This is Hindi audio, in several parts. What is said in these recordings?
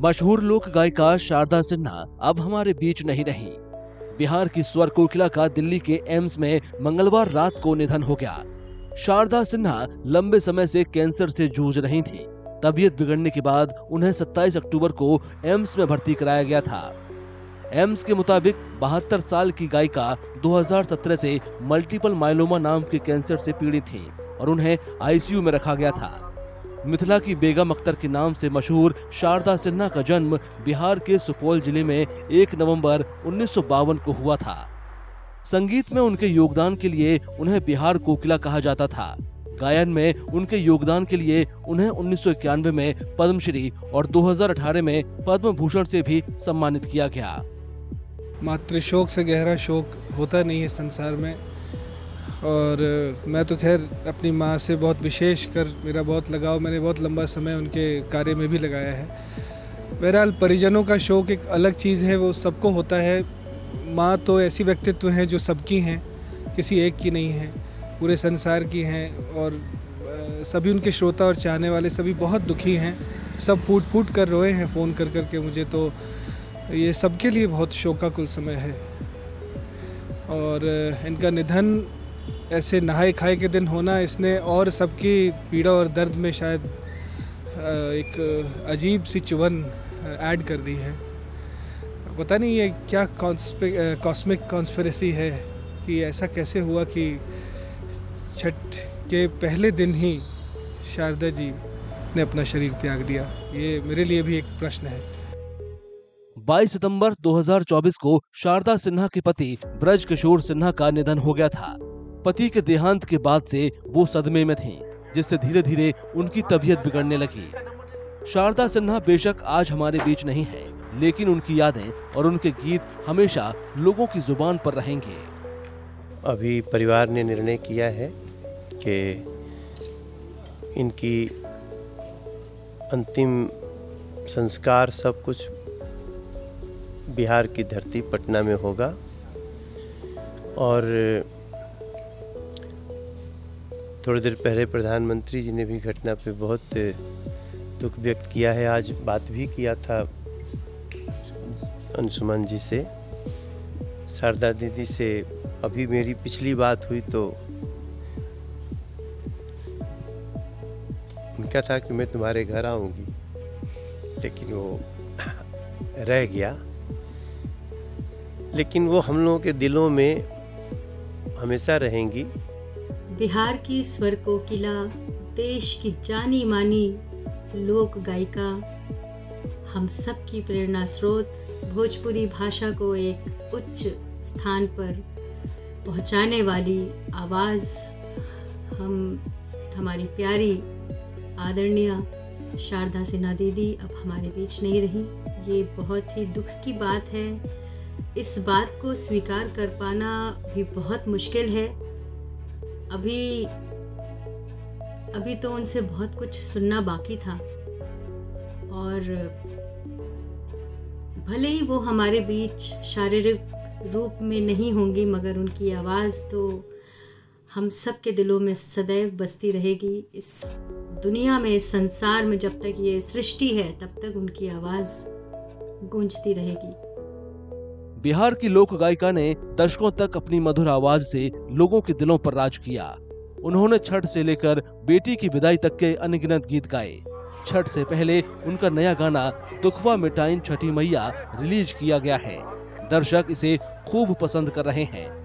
मशहूर लोक गायिका शारदा सिन्हा अब हमारे बीच नहीं रही। बिहार की स्वर कोकिला का दिल्ली के एम्स में मंगलवार रात को निधन हो गया। शारदा सिन्हा लंबे समय से कैंसर से जूझ रही थी। तबीयत बिगड़ने के बाद उन्हें 27 अक्टूबर को एम्स में भर्ती कराया गया था। एम्स के मुताबिक 72 साल की गायिका 2017 से मल्टीपल माइलोमा नाम के कैंसर से पीड़ित थीं और उन्हें आईसीयू में रखा गया था। मिथिला की बेगम अख्तर के नाम से मशहूर शारदा सिन्हा का जन्म बिहार के सुपौल जिले में 1 नवंबर 1952 को हुआ था। संगीत में उनके योगदान के लिए उन्हें बिहार कोकिला कहा जाता था। गायन में उनके योगदान के लिए उन्हें 1991 में पद्मश्री और 2018 में पद्म भूषण से भी सम्मानित किया गया। मातृशोक से गहरा शोक होता नहीं है संसार में, और मैं तो खैर अपनी माँ से बहुत विशेष कर मेरा बहुत लगाव, मैंने बहुत लंबा समय उनके कार्य में भी लगाया है। बहरहाल परिजनों का शोक एक अलग चीज़ है, वो सबको होता है। माँ तो ऐसी व्यक्तित्व हैं जो सबकी हैं, किसी एक की नहीं है, पूरे संसार की हैं। और सभी उनके श्रोता और चाहने वाले सभी बहुत दुखी हैं, सब फूट फूट कर रोए हैं फ़ोन कर कर के मुझे। तो ये सबके लिए बहुत शोकाकुल समय है। और इनका निधन ऐसे नहाए खाए के दिन होना, इसने और सबकी पीड़ा और दर्द में शायद एक अजीब सी चुभन ऐड कर दी है। पता नहीं ये क्या कॉस्मिक कॉन्स्पिरेसी है कि ऐसा कैसे हुआ कि छठ के पहले दिन ही शारदा जी ने अपना शरीर त्याग दिया। ये मेरे लिए भी एक प्रश्न है। 22 सितंबर 2024 को शारदा सिन्हा के पति ब्रज किशोर सिन्हा का निधन हो गया था। पति के देहांत के बाद से वो सदमे में थीं, जिससे धीरे धीरे उनकी तबीयत बिगड़ने लगी। शारदा सिन्हा बेशक आज हमारे बीच नहीं है, लेकिन उनकी यादें और उनके गीत हमेशा लोगों की जुबान पर रहेंगे। अभी परिवार ने निर्णय किया है कि इनकी अंतिम संस्कार सब कुछ बिहार की धरती पटना में होगा। और थोड़ी देर पहले प्रधानमंत्री जी ने भी घटना पे बहुत दुख व्यक्त किया है। आज बात भी किया था अंशुमन जी से, शारदा दीदी से। अभी मेरी पिछली बात हुई तो उनका था कि मैं तुम्हारे घर आऊंगी, लेकिन वो रह गया। लेकिन वो हम लोगों के दिलों में हमेशा रहेंगी। बिहार की स्वर कोकिला, देश की जानी मानी लोक गायिका, हम सब की प्रेरणा स्रोत, भोजपुरी भाषा को एक उच्च स्थान पर पहुंचाने वाली आवाज़, हमारी प्यारी आदरणीय शारदा सिन्हा दीदी अब हमारे बीच नहीं रही। ये बहुत ही दुख की बात है। इस बात को स्वीकार कर पाना भी बहुत मुश्किल है। अभी तो उनसे बहुत कुछ सुनना बाकी था, और भले ही वो हमारे बीच शारीरिक रूप में नहीं होंगी, मगर उनकी आवाज़ तो हम सब के दिलों में सदैव बसती रहेगी। इस दुनिया में, इस संसार में जब तक ये सृष्टि है, तब तक उनकी आवाज़ गूंजती रहेगी। बिहार की लोक गायिका ने दशकों तक अपनी मधुर आवाज से लोगों के दिलों पर राज किया। उन्होंने छठ से लेकर बेटी की विदाई तक के अनगिनत गीत गाए। छठ से पहले उनका नया गाना दुखवा मिटाइन छठी मैया रिलीज किया गया है। दर्शक इसे खूब पसंद कर रहे हैं।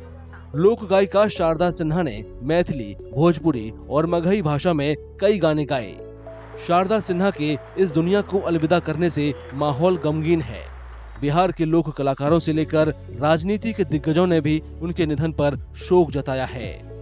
लोक गायिका शारदा सिन्हा ने मैथिली, भोजपुरी और मगही भाषा में कई गाने गाए। शारदा सिन्हा के इस दुनिया को अलविदा करने से माहौल गमगीन है। बिहार के लोक कलाकारों से लेकर राजनीति के दिग्गजों ने भी उनके निधन पर शोक जताया है।